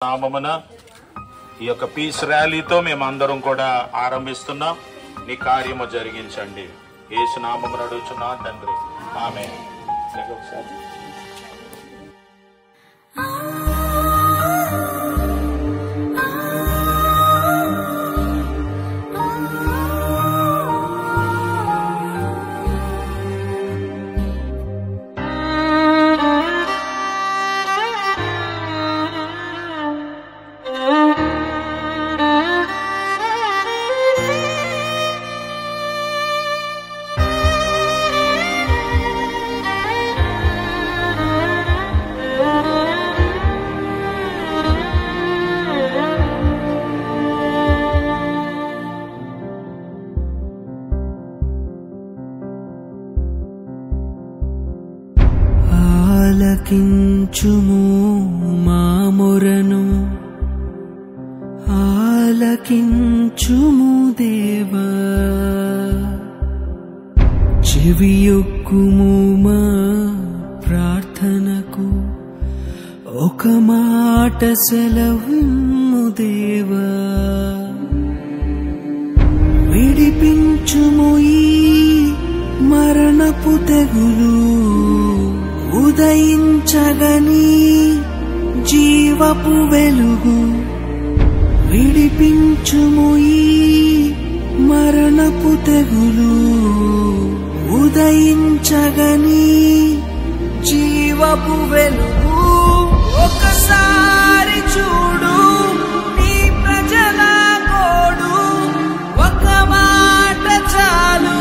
నామమున ఈ యొక్క పీస్ ర్యాలీతో మేమందరం కూడా ఆరంభిస్తున్నాం. నీ కార్యము జరిగించండి. యేసు నామమున అడుగుచున్నా తండ్రి, ఆమేన్. ఆలకించుము మా మొరను, ఆలకించుము దేవా, చెవియొక్కుము మా ప్రార్థనకు, ఒక మాట సెలవిమ్ము దేవా. విడిపించుము ఈ మరణపు తెగులు, ఉదయించగని జీవపు వెలుగు. విడిపించుము ఈ మరణపు తెగులు, ఉదయించగని జీవపు వెలుగు. ఒకసారి చూడు నీ ప్రజల గోడు, ఒక మాట చాలు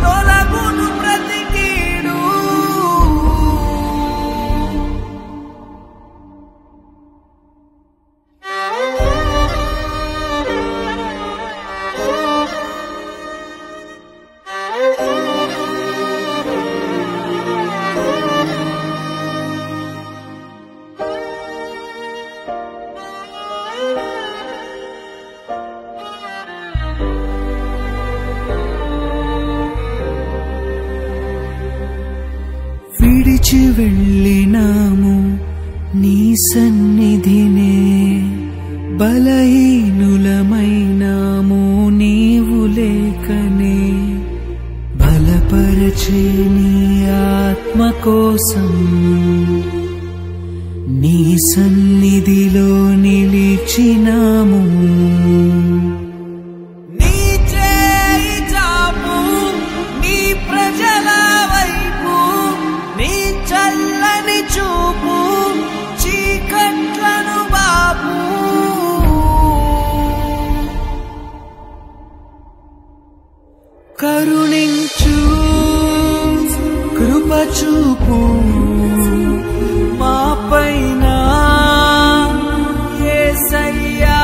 తొలగును ప్రతి కీడు. విడిచి వెళ్ళినాము నీ సన్నిధినే, బలహీనులమైనాము నీవు లేకనే. బలపరచే నీ ఆత్మ కోసం నీ సన్నిధిలో నిలిచినాము. నీ చేయి చాపు నీ ప్రజల వైపు, నీ చల్లని చూపు చీకట్లను బాపు. కరుణించు కృప చూపు మా పైన యేసయ్యా.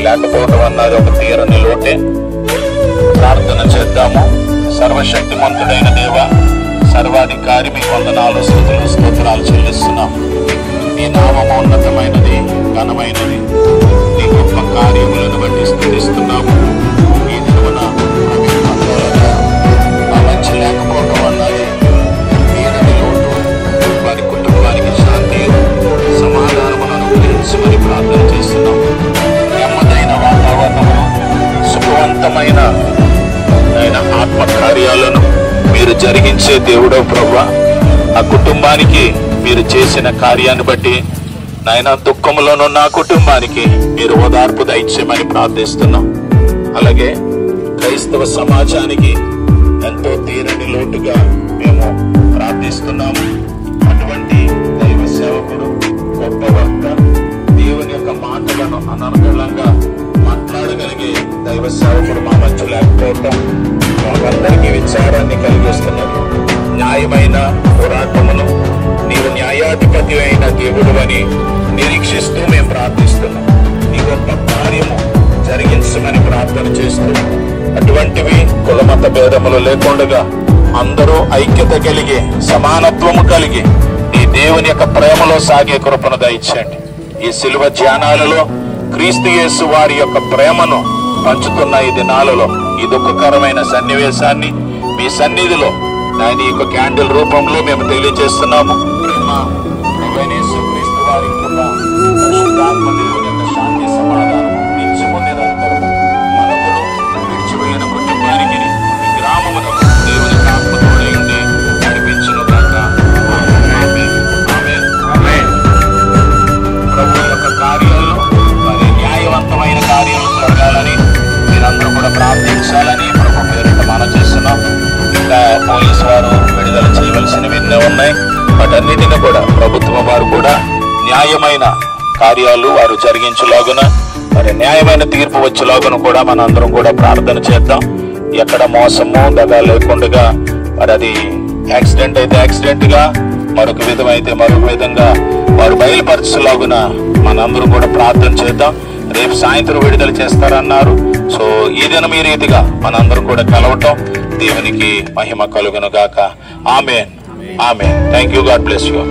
లేకపోవడం అన్నది ఒక తీరని లోటే. ప్రార్థన చేద్దాము. సర్వశక్తిమంతుడైన దేవ, సర్వాధికారి, మీ వందనాలు, స్తుతులు, స్తోత్రాలు చెల్లిస్తున్నాం. నీ నామము ఉన్నతమైనది, ఘనమైనది. నీ గొప్ప కార్యములను బట్టి స్తుతిస్తున్నాము. ఈ దినమున ఆ మంచి లేకపోవడం అన్నది తీరని లోటు. వారి కుటుంబానికి శాంతి, సమాధానమును అనుగ్రహించమని ప్రార్థన చేస్తున్నాం. నెమ్మదైన వాతావరణము, సుఖవంతమైన ఆత్మ కార్యాలను మీరు జరిగించే దేవుడో ప్రభువా, ఆ కుటుంబానికి మీరు చేసిన కార్యాన్ని బట్టి నాయన దుఃఖంలోనున్న ఆ కుటుంబానికి మీరు ఓదార్పు దయచేయమని ప్రార్థిస్తున్నాం. అలాగే క్రైస్తవ సమాజానికి ఎంతో తీరని లోటుగా మేము ప్రార్థిస్తున్నాము. అటువంటి దైవ సేవకుడు, గొప్ప వక్త, దేవుని యొక్క మాటలను అనర్గళంగా మాట్లాడగలిగే దైవ సేవకుడు మా మధ్య లేకపోవటం మాకందరికీ విచారాన్ని కలిగిస్తున్నది. న్యాయమైన పోరాటమును నీవు న్యాయాధిపతి అయిన దేవుడు అని నిరీక్షిస్తూ మేము ప్రార్థిస్తున్నాం. నీ గొప్ప కార్యము జరిగించమని ప్రార్థన చేస్తూ, అటువంటివి కులమత భేదములు లేకుండా అందరూ ఐక్యత కలిగి, సమానత్వము కలిగి ఈ దేవుని యొక్క ప్రేమలో సాగే కృపను దయచేయండి. ఈ శిలువ ధ్యానాలలో క్రీస్తు యేసు వారి యొక్క ప్రేమను పంచుతున్న ఈ దినాలలో ఈ దుఃఖకరమైన సన్నివేశాన్ని మీ సన్నిధిలో ఆయన యొక్క క్యాండిల్ రూపంలో మేము తెలియజేస్తున్నాము. క్రీస్తు వారి కృప, పరిశుద్ధాత్మ దేవుని యొక్క శాంతి, సమాధానం నిత్యము నిరంతరం మనకును విడిచిపోయిన కుటుంబానికి, ఈ గ్రామమును దేవుని ఆత్మతోనే ఉండి నడిపించును గాక. ప్రభు యొక్క కార్యాలు, మరి న్యాయవంతమైన కార్యాలు జరగాలని మీరందరూ కూడా ప్రార్థించాలని ప్రభు పేరిట మనం చేస్తున్నాం. ఇంకా పోలీసు వారు విడుదల చేయవలసినవి ఎన్నో ఉన్నాయి. వాటన్నిటిని కూడా ప్రభుత్వం వారు కూడా న్యాయమైన కార్యాలు వారు జరిగించలాగున, మరి న్యాయమైన తీర్పు వచ్చేలాగున కూడా మన అందరం కూడా ప్రార్థన చేద్దాం. ఎక్కడ మోసము, దగా లేకుండా, మరి అది యాక్సిడెంట్ అయితే యాక్సిడెంట్ గా, మరొక విధం అయితే మరొక విధంగా వారు బయలుపరచలాగున మనందరం కూడా ప్రార్థన చేద్దాం. రేపు సాయంత్రం విడుదల చేస్తారన్నారు. సో ఈ దినం ఈ రీతిగా మనందరం కూడా కలవటం దేవునికి మహిమ కలుగును గాక. Amen. Amen. Thank you. God bless you.